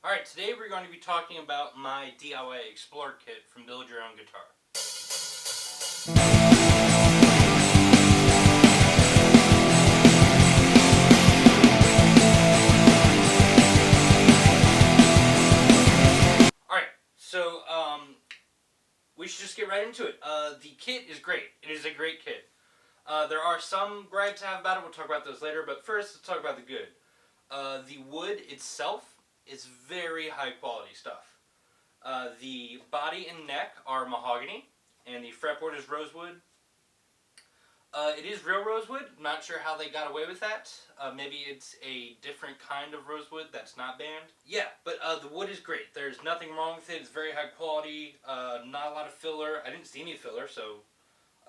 Alright, today we're going to be talking about my DIY Explorer kit from Build Your Own Guitar. Alright, so we should just get right into it. The kit is great. It is a great kit. There are some gripes I have about it. We'll talk about those later, but first let's talk about the good. The wood itself is very high quality stuff. The body and neck are mahogany, and the fretboard is rosewood. It is real rosewood. Not sure how they got away with that. Maybe it's a different kind of rosewood that's not banned. Yeah, but the wood is great. There's nothing wrong with it. It's very high quality. Not a lot of filler. I didn't see any filler, so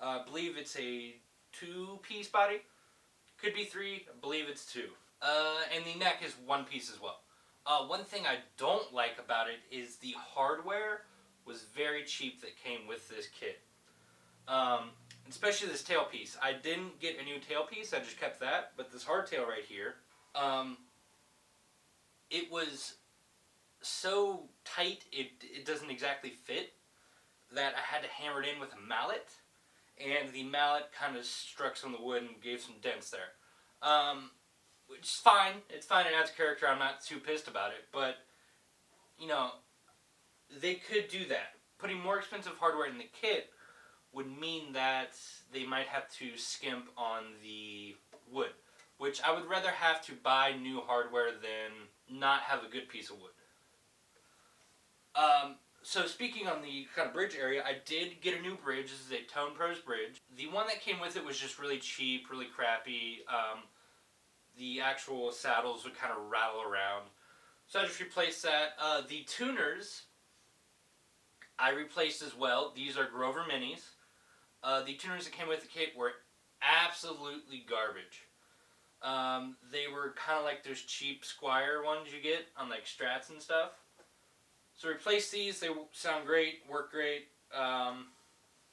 I believe it's a 2-piece body. Could be 3. I believe it's 2. And the neck is 1 piece as well. One thing I don't like about it is the hardware was very cheap that came with this kit. Especially this tailpiece. I didn't get a new tailpiece, I just kept that, but this hardtail right here, it was so tight it doesn't exactly fit that I had to hammer it in with a mallet, and the mallet kind of struck some of the wood and gave some dents there. Which is fine. It's fine. It adds character. I'm not too pissed about it. But, you know, they could do that. Putting more expensive hardware in the kit would mean that they might have to skimp on the wood. Which I would rather have to buy new hardware than not have a good piece of wood. So speaking on the kind of bridge area, I did get a new bridge. This is a Tone Pros bridge. The one that came with it was just really cheap, really crappy. The actual saddles would kind of rattle around. So I just replaced that. The tuners, I replaced as well. These are Grover Minis. The tuners that came with the kit were absolutely garbage. They were kind of like those cheap Squire ones you get on like Strats and stuff. So replace these. They sound great, work great.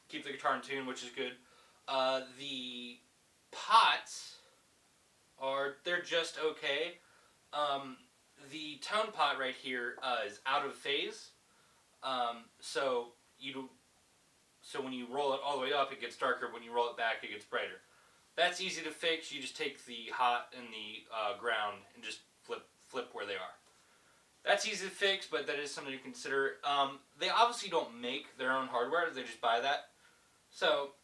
Keep the guitar in tune, which is good. The pots they're just okay. The tone pot right here is out of phase. So when you roll it all the way up, it gets darker. When you roll it back, it gets brighter. That's easy to fix. You just take the hot and the ground and just flip where they are. That's easy to fix, but that is something to consider. They obviously don't make their own hardware. They just buy that. So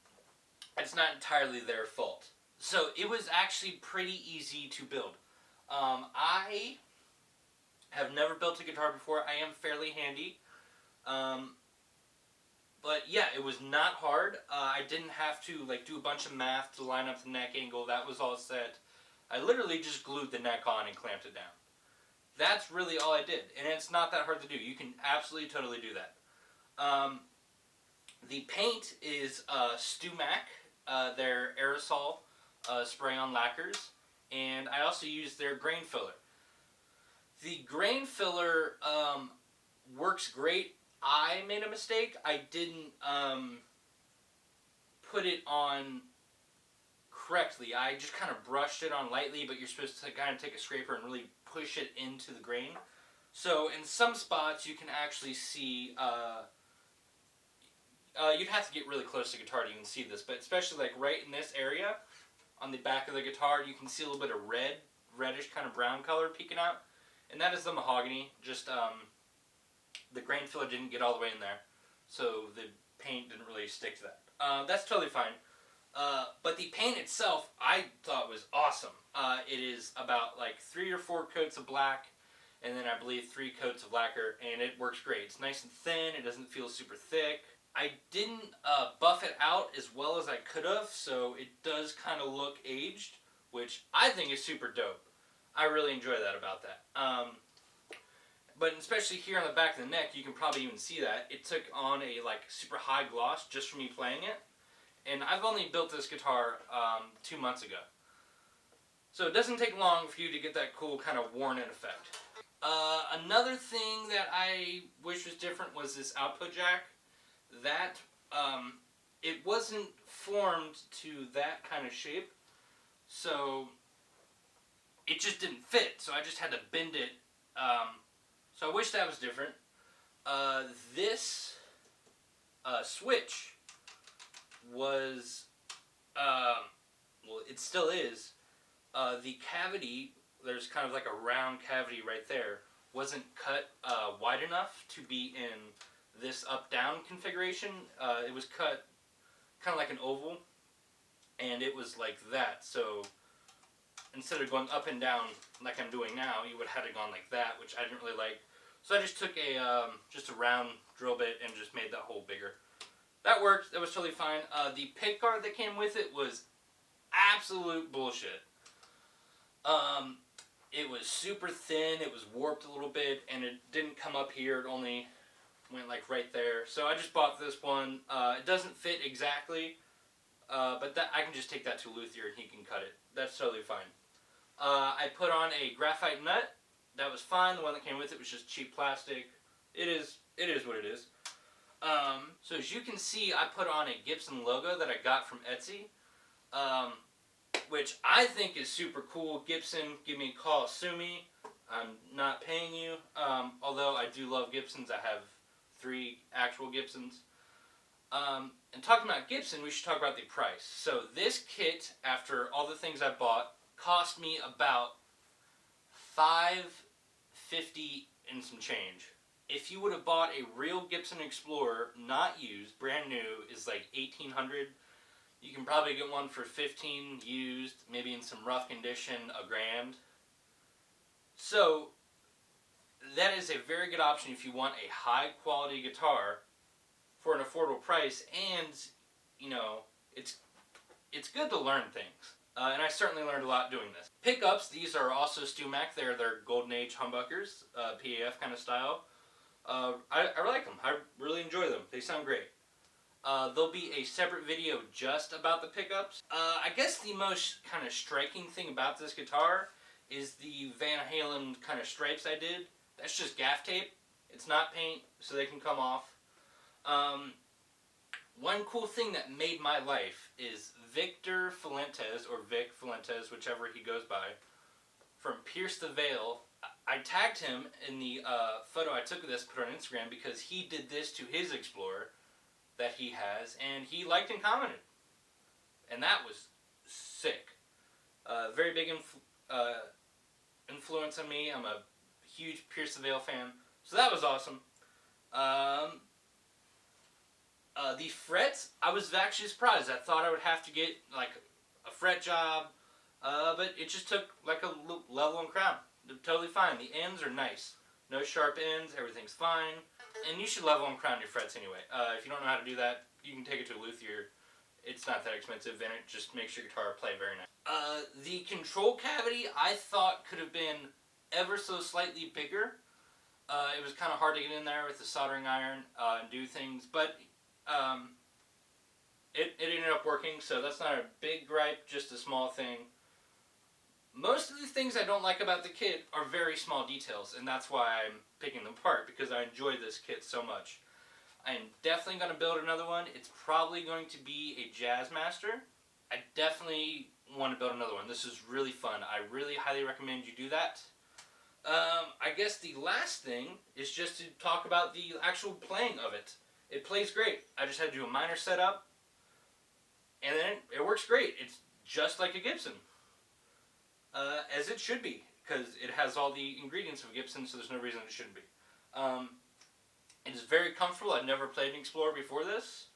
it's not entirely their fault. So it was actually pretty easy to build. I have never built a guitar before. I am fairly handy. But yeah, it was not hard. I didn't have to do a bunch of math to line up the neck angle. That was all set. I literally just glued the neck on and clamped it down. That's really all I did. And it's not that hard to do. You can absolutely totally do that. The paint is StuMac. Their aerosol spray-on lacquers, and I also use their grain filler. The grain filler works great. I made a mistake. I didn't put it on correctly. I just kind of brushed it on lightly, but you're supposed to kind of take a scraper and really push it into the grain. So in some spots you can actually see you'd have to get really close to the guitar to even see this, but especially right in this area on the back of the guitar, you can see a little bit of reddish kind of brown color peeking out, and that is the mahogany. Just the grain filler didn't get all the way in there, so the paint didn't really stick to that. That's totally fine. But the paint itself, I thought was awesome. It is about 3 or 4 coats of black, and then I believe 3 coats of lacquer, and it works great. It's nice and thin. It doesn't feel super thick. I didn't buff it out as well as I could have, so it does kind of look aged, which I think is super dope. I really enjoy that about that. But especially here on the back of the neck, you can probably even see that. It took on a super high gloss just from me playing it. And I've only built this guitar 2 months ago. So it doesn't take long for you to get that cool kind of worn-in effect. Another thing that I wish was different was this output jack. That, it wasn't formed to that kind of shape, so it just didn't fit. So I just had to bend it So I wish that was different. This switch was, well, it still is. The cavity, there's kind of like a round cavity right there, wasn't cut wide enough to be in this up-down configuration. It was cut kind of like an oval, and it was like that. So instead of going up and down like I'm doing now, you would have had it gone like that, which I didn't really like. So I just took just a round drill bit and just made that hole bigger. That worked. That was totally fine. The pick guard that came with it was absolute bullshit. It was super thin. It was warped a little bit, and it didn't come up here. It only went like right there. So I just bought this one. It doesn't fit exactly, but that I can just take that to a luthier and he can cut it. That's totally fine. I put on a graphite nut. That was fine. The one that came with it was just cheap plastic. It is what it is. So as you can see, I put on a Gibson logo that I got from Etsy, which I think is super cool. Gibson, give me a call, sue me. I'm not paying you. Although I do love Gibsons. I have 3 actual Gibsons. And talking about Gibson, we should talk about the price. So this kit, after all the things I bought, cost me about $5.50 and some change. If you would have bought a real Gibson Explorer, not used, brand new, is like $1,800. You can probably get one for $15 used, maybe in some rough condition, $1,000. So that is a very good option if you want a high quality guitar for an affordable price, and you know it's good to learn things. And I certainly learned a lot doing this. Pickups, these are also StewMac. They're Golden Age humbuckers, PAF kind of style. I like them. I really enjoy them. They sound great. There'll be a separate video just about the pickups. I guess the most kind of striking thing about this guitar is the Van Halen kind of stripes I did. That's just gaff tape. It's not paint, so they can come off. One cool thing that made my life is Victor Fuentes, or Vic Fuentes, whichever he goes by, from Pierce the Veil. I tagged him in the photo I took of this, put on Instagram, because he did this to his Explorer that he has, and he liked and commented. And that was sick. Very big influence on me. I'm a huge Pierce the Veil fan, so that was awesome. The frets, I was actually surprised. I thought I would have to get like a fret job, but it just took like a level and crown. They're totally fine. The ends are nice. No sharp ends, everything's fine. And you should level and crown your frets anyway. If you don't know how to do that, you can take it to a luthier. It's not that expensive, and it just makes your guitar play very nice. The control cavity, I thought could have been ever so slightly bigger. It was kind of hard to get in there with the soldering iron and do things, but it ended up working, so that's not a big gripe, just a small thing. Most of the things I don't like about the kit are very small details, and that's why I'm picking them apart, because I enjoy this kit so much. I'm definitely going to build another one. It's probably going to be a Jazzmaster. I definitely want to build another one. This is really fun. I really highly recommend you do that. I guess the last thing is just to talk about the actual playing of it. It plays great. I just had to do a minor setup, and then it works great. It's just like a Gibson. As it should be, because it has all the ingredients of a Gibson, so there's no reason it shouldn't be. It is very comfortable. I've never played an Explorer before this,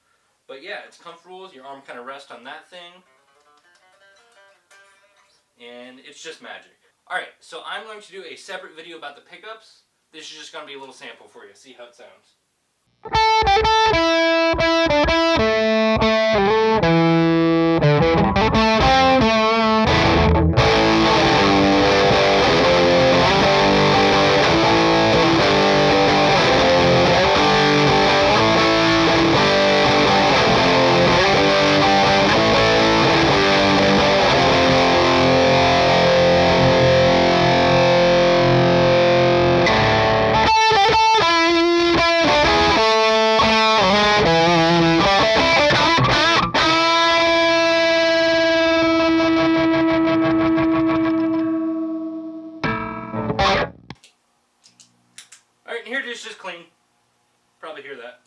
but yeah, it's comfortable. Your arm kind of rests on that thing, and it's just magic. Alright, so I'm going to do a separate video about the pickups. This is just going to be a little sample for you. See how it sounds. Alright, and here it is just clean. Probably hear that.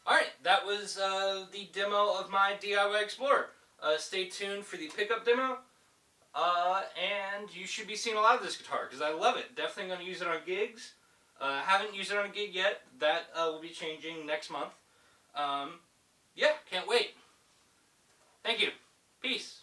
Alright, that was the demo of my DIY Explorer. Stay tuned for the pickup demo. And you should be seeing a lot of this guitar because I love it. Definitely going to use it on gigs. Haven't used it on a gig yet. That will be changing next month. Yeah, can't wait. Thank you. Peace.